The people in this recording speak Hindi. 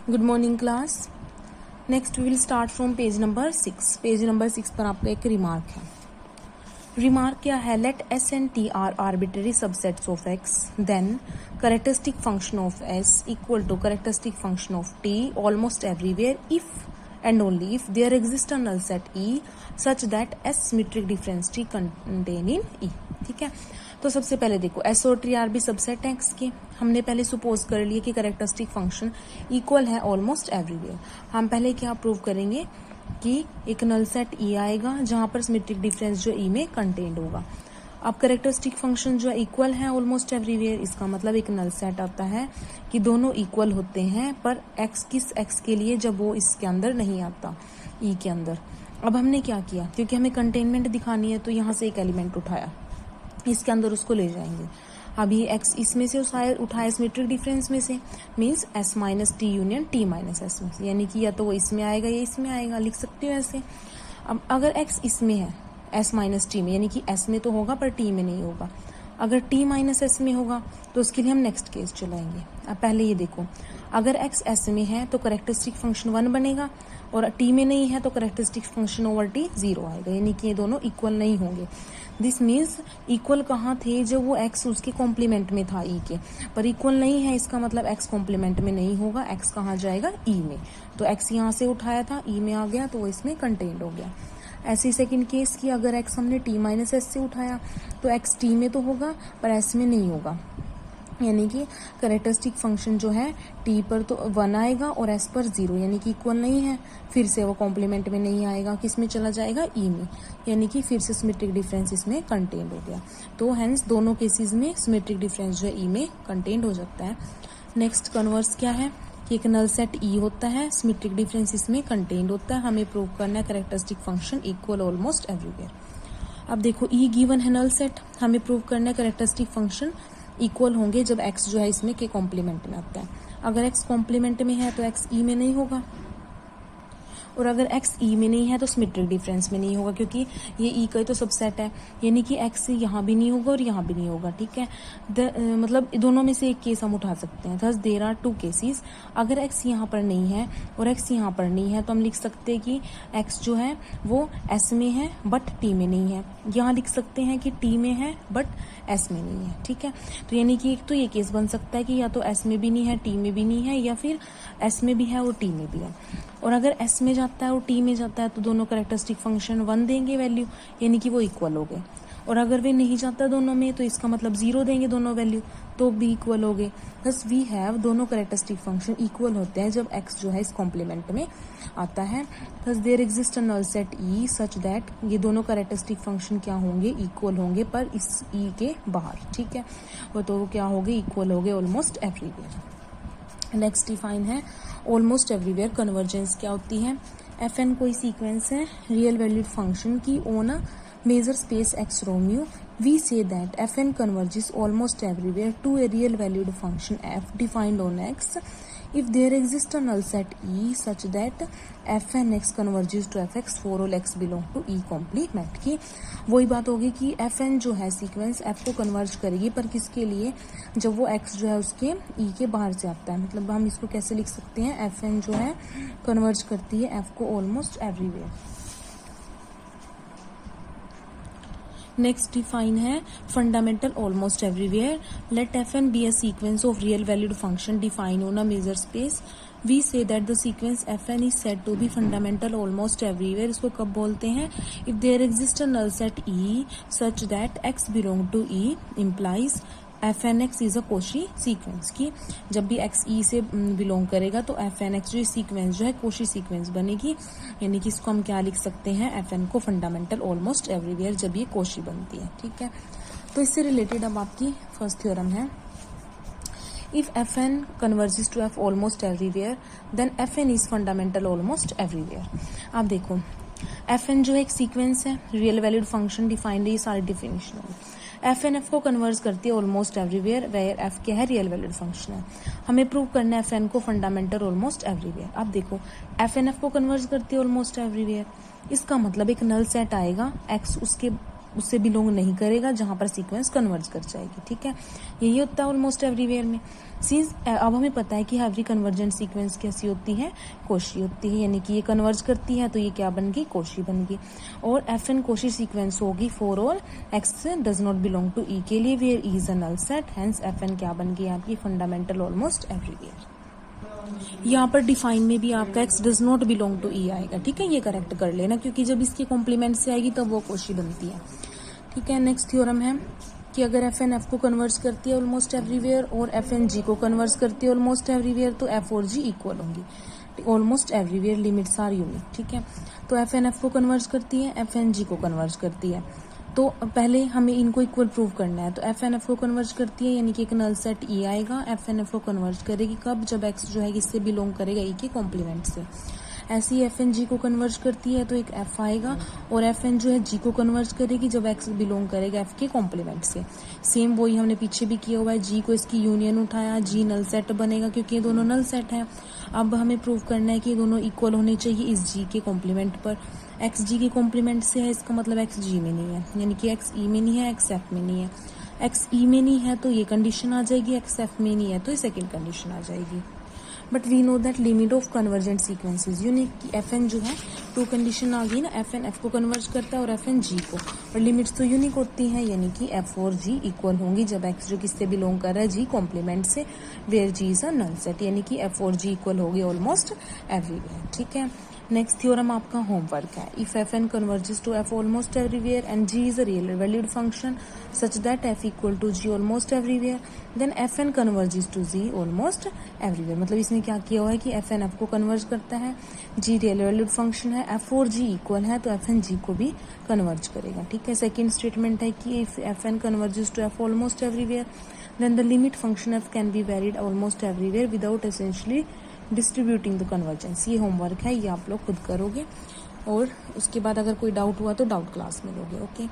Good morning class. Next we will start from page number 6। Page number 6 पर आपका एक रिमार्क है। रिमार्क क्या है? Let S and T are arbitrary subsets of X, then characteristic function of S equal to characteristic function of T almost everywhere if and only if there exists a null set E such that S symmetric difference T contain in E। ठीक है, तो सबसे पहले देखो S और T आर भी सबसेट है X के। हमने पहले सुपोज कर लिया कि कैरेक्टरिस्टिक फंक्शन इक्वल है ऑलमोस्ट एवरीवेयर। हम पहले क्या प्रूव करेंगे कि एक नल सेट E आएगा जहां पर सिमेट्रिक डिफरेंस जो E में कंटेन्ड होगा। अब कैरेक्टरिस्टिक फंक्शन जो है इक्वल है ऑलमोस्ट एवरीवेयर, इसका मतलब एक नल सेट आता है कि दोनों इक्वल होते हैं पर x किस x के लिए, जब वो इसके अंदर नहीं आता E के अंदर। अब हमने क्या किया, क्योंकि हमें कंटेनमेंट दिखानी है तो यहाँ से एक एलिमेंट उठाया, इसके अंदर उसको ले जाएंगे। अब ये x इसमें से उठाया सिमेट्रिक डिफरेंस में से, means s minus T union t minus S में से, यानी कि या तो वो इसमें आएगा या इसमें आएगा, लिख सकते हो ऐसे। अब अगर x इसमें है s माइनस टी में, यानी कि s में तो होगा पर t में नहीं होगा। अगर t माइनस s में होगा तो उसके लिए हम नेक्स्ट केस चलाएंगे। अब पहले ये देखो, अगर x s में है तो कैरेक्टरिस्टिक फंक्शन 1 बनेगा और t में नहीं है तो कैरेक्टरिस्टिक फंक्शन ओवर t 0 आएगा, यानी कि ये दोनों इक्वल नहीं होंगे। दिस मीन्स इक्वल कहाँ थे? जब वो x उसके कॉम्प्लीमेंट में था e के, पर इक्वल नहीं है, इसका मतलब x कॉम्प्लीमेंट में नहीं होगा, x कहाँ जाएगा? e में। तो x यहाँ से उठाया था, e में आ गया तो वो इसमें कंटेन्ड हो गया। ऐसी सेकंड केस की, अगर x हमने t माइनस एस से उठाया तो x t में तो होगा पर s में नहीं होगा, यानी कि कैरेक्टरिस्टिक फंक्शन जो है t पर तो 1 आएगा और s पर 0, यानी कि इक्वल नहीं है। फिर से वो कॉम्प्लीमेंट में नहीं आएगा, किस में चला जाएगा? e में, यानी कि फिर से सिमेट्रिक डिफरेंस इसमें कंटेन्ड हो गया। तो हेंस दोनों केसेस में सिमेट्रिक डिफरेंस जो है e में कंटेन्ड हो सकता है। नेक्स्ट कन्वर्स क्या है कि एक नल सेट E होता है, सिमेट्रिक डिफरेंस इसमें कंटेन्ड होता है। हमें प्रूव करना है characteristic function equal almost everywhere. अब देखो E गिवन है नल सेट, हमें प्रूव करना है कैरेक्टरिस्टिक फंक्शन इक्वल होंगे जब x जो है इसमें के कॉम्प्लीमेंट में आता है। अगर x कॉम्प्लीमेंट में है तो x E में नहीं होगा, और अगर x E में नहीं है तो सिमेट्रिक डिफरेंस में नहीं होगा, क्योंकि ये E का ही तो सबसेट है, यानी कि x यहाँ भी नहीं होगा और यहाँ भी नहीं होगा। ठीक है, मतलब दोनों में से एक केस हम उठा सकते हैं। Thus there are 2 cases. अगर x यहाँ पर नहीं है और x यहाँ पर नहीं है तो हम लिख सकते हैं कि x जो है वो s में है बट t में नहीं है। यहाँ लिख सकते हैं कि t में है बट s में नहीं है। ठीक है, तो यानी कि एक तो ये केस बन सकता है कि या तो s में भी नहीं है, t में भी नहीं है, या फिर s में भी है और t में भी है। और अगर s में जाता है और t में जाता है तो दोनों कैरेक्टरिस्टिक फंक्शन 1 देंगे वैल्यू, यानी कि वो इक्वल हो गए। और अगर वे नहीं जाता दोनों में तो इसका मतलब 0 देंगे दोनों वैल्यू, तो भी इक्वल हो गए। बस वी हैव दोनों कैरेक्टरिस्टिक फंक्शन इक्वल होते हैं जब x जो है इस कॉम्प्लीमेंट में आता है। बस there exist a null set E such that, ये दोनों कैरेक्टरिस्टिक फंक्शन क्या होंगे? इक्वल होंगे पर इस E के बाहर। ठीक है, वो तो क्या हो गए? इक्वल हो गए ऑलमोस्ट एवरीवेयर। नेक्स्ट डिफाइन है ऑलमोस्ट एवरीवेयर कन्वर्जेंस क्या होती है? fn कोई सीक्वेंस है रियल वैल्यूड फंक्शन की on a measure space x रोमियो, we say that fn converges almost everywhere to a real valued function f defined on x if there exists a null set E such that fn x converges to fx for all x belong to E complement। की वही बात होगी कि fn जो है सीक्वेंस f को कन्वर्ज करेगी, पर किसके लिए? जब वो x जो है उसके E के बाहर से आता है। मतलब हम इसको कैसे लिख सकते हैं? fn जो है कन्वर्ज करती है f को ऑलमोस्ट एवरीवेयर। नेक्स्ट डिफाइन है fundamental almost everywhere. Let fn be a sequence of real valued function define on a measure space, we say that the sequence fn is said to be fundamental almost everywhere. इसको कब बोलते हैं? If there exist a null set E such that x belong to E implies fnx is a Cauchy sequence. की जब भी x E से बिलोंग करेगा तो fnx जो सीक्वेंस जो है कोशी सीक्वेंस बनेगी, यानी कि इसको हम क्या लिख सकते हैं? fn को फंडामेंटल ऑलमोस्ट एवरीवेयर जब ये कोशी बनती है। ठीक है, तो इससे रिलेटेड अब आपकी फर्स्ट थ्योरम है, if fn converges to f almost everywhere then fn is fundamental almost everywhere. आप देखो fn जो है एक सीक्वेंस है रियल वैल्यूड फंक्शन डिफाइंड, ये सारी डेफिनेशन है। fn f को कन्वर्ज करती है ऑलमोस्ट एवरीवेयर, वेयर f क्या है? रियल वैल्यूड फंक्शन है। हमें प्रूव करना है fn को फंडामेंटल ऑलमोस्ट एवरीवेयर। अब देखो fn f को कन्वर्ज करती है ऑलमोस्ट एवरीवेयर, इसका मतलब एक नल सेट आएगा x उसके उससे बिलोंग नहीं करेगा जहां पर सीक्वेंस कन्वर्ज कर जाएगी, ठीक है। यही होता है ऑलमोस्ट एवरीवेयर में। सिंस अब हमें पता है कि एवरी कन्वर्जेंट सीक्वेंस कैसी होती है, कोशी होती है, यानी कि ये कन्वर्ज करती है तो ये क्या बन गई, कोशी बन गई। और एफ एन कोशी सीक्वेंस होगी for all X does not belong to E के लिए, where E is a null set, hence F N क्या बन गई आपकी, फंडामेंटल ऑलमोस्ट एवरीवेयर। यहाँ पर डिफाइन में भी आपका X does not belong to E आएगा, ठीक है, ये करेक्ट कर लेना, क्योंकि जब इसके कॉम्प्लीमेंट से आएगी तब वो कोशी बनती है, ठीक है। नेक्स्ट थ्योरम है कि अगर एफ एन एफ को कन्वर्ज करती है ऑलमोस्ट एवरीवेयर और एफ एन जी को कन्वर्ज करती है ऑलमोस्ट एवरीवेयर, तो एफ और जी इक्वल होंगी almost everywhere, limits are unique, ठीक है। तो एफ एन एफ को कन्वर्ज करती है, एफ एन जी को कन्वर्ज करती है, तो पहले हमें इनको इक्वल प्रूव करना है। तो एफ एन एफ को कन्वर्ज करती है, यानी कि एक नल सेट ई आएगा, एफ एन एफ को कन्वर्ज करेगी कब, जब एक्स जो है किससे बिलोंग करेगा, ई के कॉम्प्लीमेंट से। ऐसे ही एफ एन जी को कन्वर्ज करती है तो एक एफ आएगा, और एफ एन जो है जी को कन्वर्ज करेगी जब एक्स बिलोंग करेगा एफ के कॉम्प्लीमेंट से। सेम वही हमने पीछे भी किया हुआ है, जी को इसकी यूनियन उठाया, जी नल सेट बनेगा क्योंकि ये दोनों नल सेट हैं। अब हमें प्रूव करना है कि ये दोनों इक्वल होने चाहिए इस जी के कॉम्प्लीमेंट पर। एक्स जी के कॉम्प्लीमेंट से है, इसका मतलब एक्स जी में नहीं है, यानी कि एक्स ई में नहीं है, एक्स एफ में नहीं है। एक्स ई में नहीं है तो ये कंडीशन आ जाएगी, एक्स एफ में नहीं है तो ये सेकेंड कंडीशन आ जाएगी। But we know that limit of convergent sequence is unique, कि एफ एन जो है टू कंडीशन आ गई ना, एफ एन एफ को कन्वर्ज करता है और एफ एन जी को, और लिमिट्स तो यूनिक होती हैं, यानी कि एफ और जी इक्वल होंगी जब एक्स जो किससे बिलोंग कर रहा है, जी कॉम्प्लीमेंट से, where G is a null set, यानी कि एफ और जी इक्वल होगी ऑलमोस्ट एवरीवेयर, ठीक है। नेक्स्ट थ्योरम आपका होमवर्क है। If F N converges to F almost everywhere and G is a real valued function such that F equal to G almost everywhere, then F N converges to G almost everywhere. मतलब इसमें क्या किया हुआ है कि एफ एन एफ को कन्वर्ज करता है, जी रियल वैल्यूड फंक्शन है, एफ और जी इक्वल है तो एफ एन जी को भी कन्वर्ज करेगा, ठीक है। सेकेंड स्टेटमेंट है कि if F N converges to F almost everywhere then the limit function F can be varied almost everywhere without essentially distributing the convergence. ये होमवर्क है, ये आप लोग खुद करोगे, और उसके बाद अगर कोई डाउट हुआ तो डाउट क्लास में लोगे, ओके।